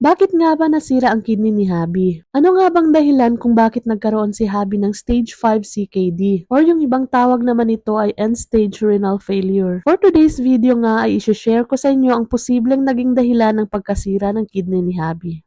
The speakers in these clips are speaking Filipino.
Bakit nga ba nasira ang kidney ni Habi? Ano nga bang dahilan kung bakit nagkaroon si Habi ng stage 5 CKD? Or yung ibang tawag naman ito ay end-stage renal failure. For today's video nga ay isi-share ko sa inyo ang posibleng naging dahilan ng pagkasira ng kidney ni Habi.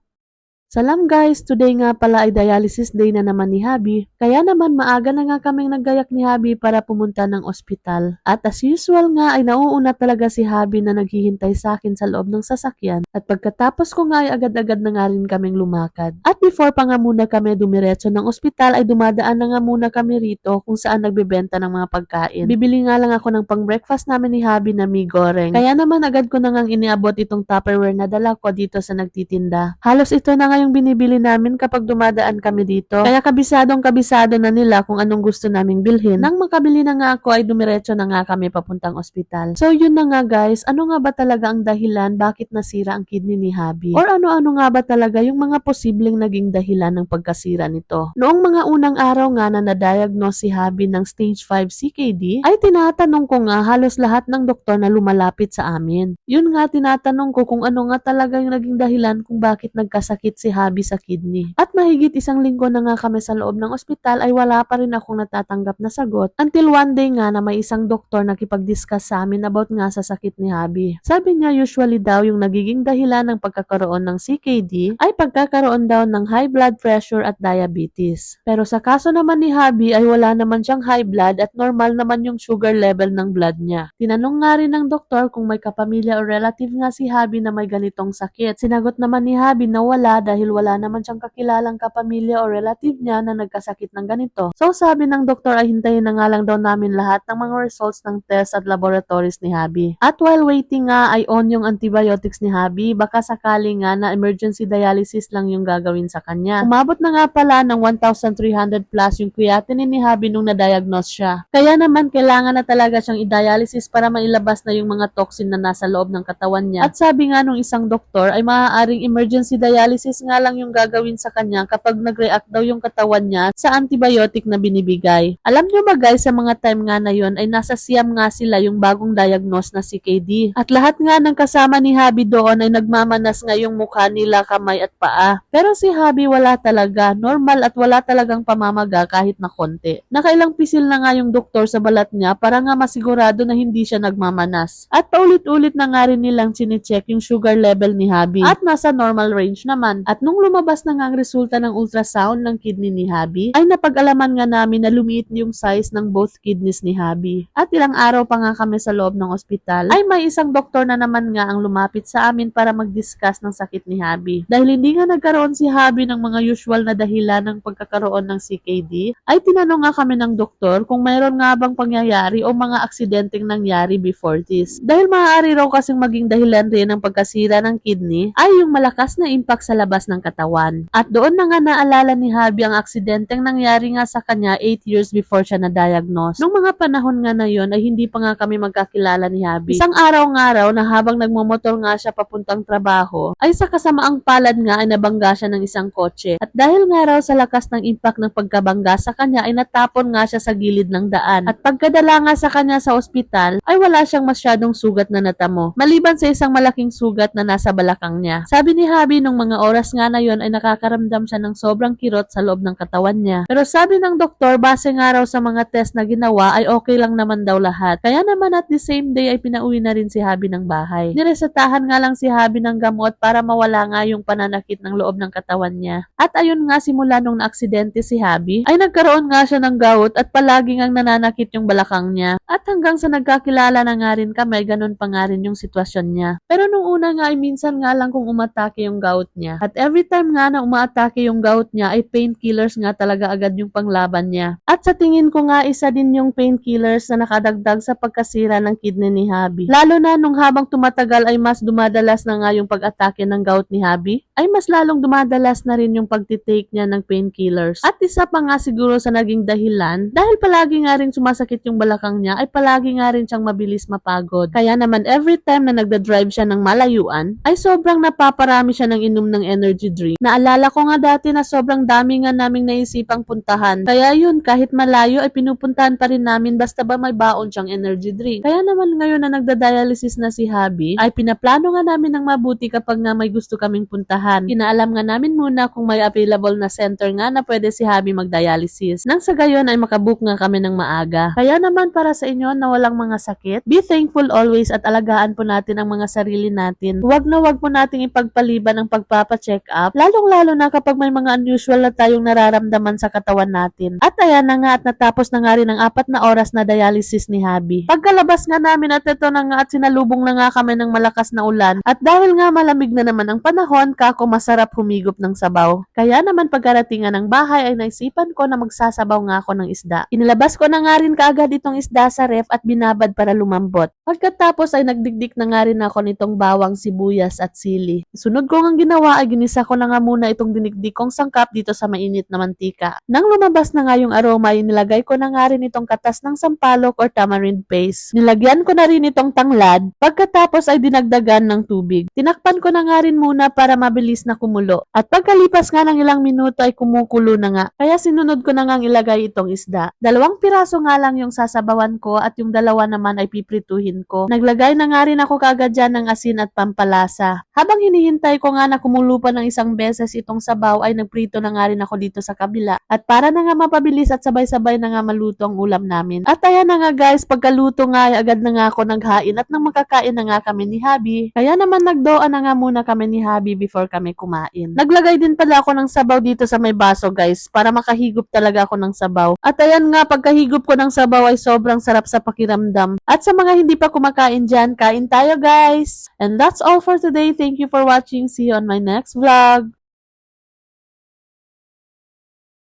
Salam guys! Today nga pala ay dialysis day na naman ni Habi, kaya naman maaga na nga kaming naggayak ni Habi para pumunta ng ospital. At as usual nga ay nauuna talaga si Habi na naghihintay sa akin sa loob ng sasakyan at pagkatapos ko nga ay agad-agad na nga rin kaming lumakad. At before pa nga muna kami dumiretso ng ospital ay dumadaan na nga muna kami rito kung saan nagbebenta ng mga pagkain. Bibili nga lang ako ng pang-breakfast namin ni Habi na mi goreng. Kaya naman agad ko na ngang iniabot itong Tupperware na dala ko dito sa nagtitinda. Halos ito na nga yung binibili namin kapag dumadaan kami dito. Kaya kabisadong-kabisado na nila kung anong gusto naming bilhin. Nang makabili na nga ako ay dumiretso na nga kami papuntang ospital. So yun na nga guys, ano nga ba talaga ang dahilan bakit nasira ang kidney ni Habi? Or ano-ano nga ba talaga yung mga posibleng naging dahilan ng pagkasira nito? Noong mga unang araw nga na na-diagnose si Habi ng stage 5 CKD, ay tinatanong ko nga halos lahat ng doktor na lumalapit sa amin. Yun nga tinatanong ko kung ano nga talaga yung naging dahilan kung bakit nagkasakit si Habi sa kidney. At mahigit isang linggo na nga kami sa loob ng ospital ay wala pa rin akong natatanggap na sagot until one day nga na may isang doktor nakipag-discuss sa amin about nga sa sakit ni Habi. Sabi niya usually daw yung nagiging dahilan ng pagkakaroon ng CKD ay pagkakaroon daw ng high blood pressure at diabetes. Pero sa kaso naman ni Habi ay wala naman siyang high blood at normal naman yung sugar level ng blood niya. Tinanong nga rin ng doktor kung may kapamilya o relative nga si Habi na may ganitong sakit. Sinagot naman ni Habi na wala dahil wala naman siyang kakilalang kapamilya o relative niya na nagkasakit ng ganito. So sabi ng doktor ay hintayin na nga lang daw namin lahat ng mga results ng test at laboratories ni Habi. At while waiting nga ay on yung antibiotics ni Habi, baka sakali nga na emergency dialysis lang yung gagawin sa kanya. Umabot na nga pala ng 1,300 plus yung creatinine ni Habi nung na-diagnose siya. Kaya naman kailangan na talaga siyang i-dialysis para mailabas na yung mga toxin na nasa loob ng katawan niya. At sabi nga nung isang doktor ay maaaring emergency dialysis nga lang yung gagawin sa kanya kapag nag-react daw yung katawan niya sa antibiotic na binibigay. Alam nyo ba guys, sa mga time nga na yun ay nasa Siam nga sila yung bagong diagnose na CKD. At lahat nga ng kasama ni Habi doon ay nagmamanas nga yung mukha nila, kamay at paa. Pero si Habi wala talaga, normal at wala talagang pamamaga kahit na konti. Nakailang pisil na nga yung doktor sa balat niya para nga masigurado na hindi siya nagmamanas. At paulit-ulit na nga rin nilang chinecheck yung sugar level ni Habi at nasa normal range naman. At nung lumabas na nga ang resulta ng ultrasound ng kidney ni Habi, ay napag-alaman nga namin na lumiit yung size ng both kidneys ni Habi. At ilang araw pa nga kami sa loob ng ospital, ay may isang doktor na naman nga ang lumapit sa amin para mag-discuss ng sakit ni Habi. Dahil hindi nga nagkaroon si Habi ng mga usual na dahilan ng pagkakaroon ng CKD, ay tinanong nga kami ng doktor kung mayroon nga bang pangyayari o mga aksidenteng nangyari before this. Dahil maaari raw kasing maging dahilan rin ng pagkasira ng kidney ay yung malakas na impact sa labas ng katawan. At doon na nga naalala ni Habi ang aksidenteng nangyari nga sa kanya 8 years before siya na-diagnose. Nung mga panahon nga na yon ay hindi pa nga kami magkakilala ni Habi. Isang araw na habang nagmomotor nga siya papuntang trabaho, ay sa kasamaang palad nga ay nabangga siya ng isang kotse. At dahil nga raw sa lakas ng impact ng pagkabangga sa kanya ay natapon nga siya sa gilid ng daan. At pagkadala nga sa kanya sa ospital ay wala siyang masyadong sugat na natamo, maliban sa isang malaking sugat na nasa balakang niya. Sabi ni Habi nung mga oras nga na yon ay nakakaramdam siya ng sobrang kirot sa loob ng katawan niya. Pero sabi ng doktor, base nga raw sa mga test na ginawa ay okay lang naman daw lahat. Kaya naman at the same day ay pinauwi na rin si Habi ng bahay. Niresetahan nga lang si Habi ng gamot para mawala nga yung pananakit ng loob ng katawan niya. At ayun nga simula nung naaksidente si Habi ay nagkaroon nga siya ng gout at palagi ngang nananakit yung balakang niya. At hanggang sa nagkakilala na nga rin kami, ganun pa nga rin yung sitwasyon niya. Pero nung una nga ay minsan nga lang kung umatake yung gout niya. At every time nga na umaatake yung gout niya ay painkillers nga talaga agad yung panglaban niya. At sa tingin ko nga isa din yung painkillers na nakadagdag sa pagkasira ng kidney ni Habi. Lalo na nung habang tumatagal ay mas dumadalas na nga yung pag-atake ng gout ni Habi, ay mas lalong dumadalas na rin yung pagtitake niya ng painkillers. At isa pa nga siguro sa naging dahilan, dahil palagi nga rin sumasakit yung balakang niya, ay palagi nga rin siyang mabilis mapagod. Kaya naman every time na nagda-drive siya ng malayuan, ay sobrang napaparami siya ng inom ng energy energy drink. Naalala ko nga dati na sobrang dami nga naming naisipang puntahan. Kaya yun, kahit malayo ay pinupuntahan pa rin namin basta ba may baon siyang energy drink. Kaya naman ngayon na nagda-dialysis na si Habi, ay pinaplano nga namin ng mabuti kapag nga may gusto kaming puntahan. Inaalam nga namin muna kung may available na center nga na pwede si Habi mag-dialysis. Nang sa gayon ay makabook nga kami ng maaga. Kaya naman para sa inyo na walang mga sakit, be thankful always at alagaan po natin ang mga sarili natin. Huwag na huwag po nating ipagpaliban ang pagpapa-check up, lalong-lalo na kapag may mga unusual na tayong nararamdaman sa katawan natin. At ayan na nga at natapos na nga rin ang 4 na oras na dialysis ni Habi. Pagkalabas nga namin at ito na nga at sinalubong na nga kami ng malakas na ulan at dahil nga malamig na naman ang panahon, kako masarap humigop ng sabaw. Kaya naman pagkaratingan ng bahay ay naisipan ko na magsasabaw nga ako ng isda. Inilabas ko na nga rin kaagad itong isda sa ref at binabad para lumambot. Pagkatapos ay nagdikdik na nga rin ako nitong bawang, sibuyas at sili. Sunod ko ang ginawa ay ginisa ko na nga muna itong dinikdik kong sangkap dito sa mainit na mantika. Nang lumabas na nga yung aroma ay nilagay ko na nga rin itong katas ng sampalok or tamarind paste. Nilagyan ko na rin itong tanglad. Pagkatapos ay dinagdagan ng tubig. Tinakpan ko na nga rin muna para mabilis na kumulo. At pagkalipas nga ng ilang minuto ay kumukulo na nga. Kaya sinunod ko na nga ilagay itong isda. 2 piraso nga lang yung sasabawan ko at yung 2 naman ay piprituhin ko. Naglagay na nga rin ako kaagad dyan ng asin at pampalasa. Habang hinihintay ko nga na kumulo pa ng isang beses itong sabaw ay nagprito na nga rin ako dito sa kabila. At para na nga mapabilis at sabay-sabay na nga maluto ang ulam namin. At ayan na nga guys, pagkaluto nga ay agad na nga ako naghain at nang makakain na nga kami ni Habi. Kaya naman nagdoa na nga muna kami ni Habi before kami kumain. Naglagay din pala ako ng sabaw dito sa may baso guys para makahigop talaga ako ng sabaw. At ayan nga, pagkahigop ko ng sabaw ay sobrang sarap sa pakiramdam. At sa mga hindi pa kumakain dyan, kain tayo guys! And that's all for today. Thank you for watching. See you on my next vlog.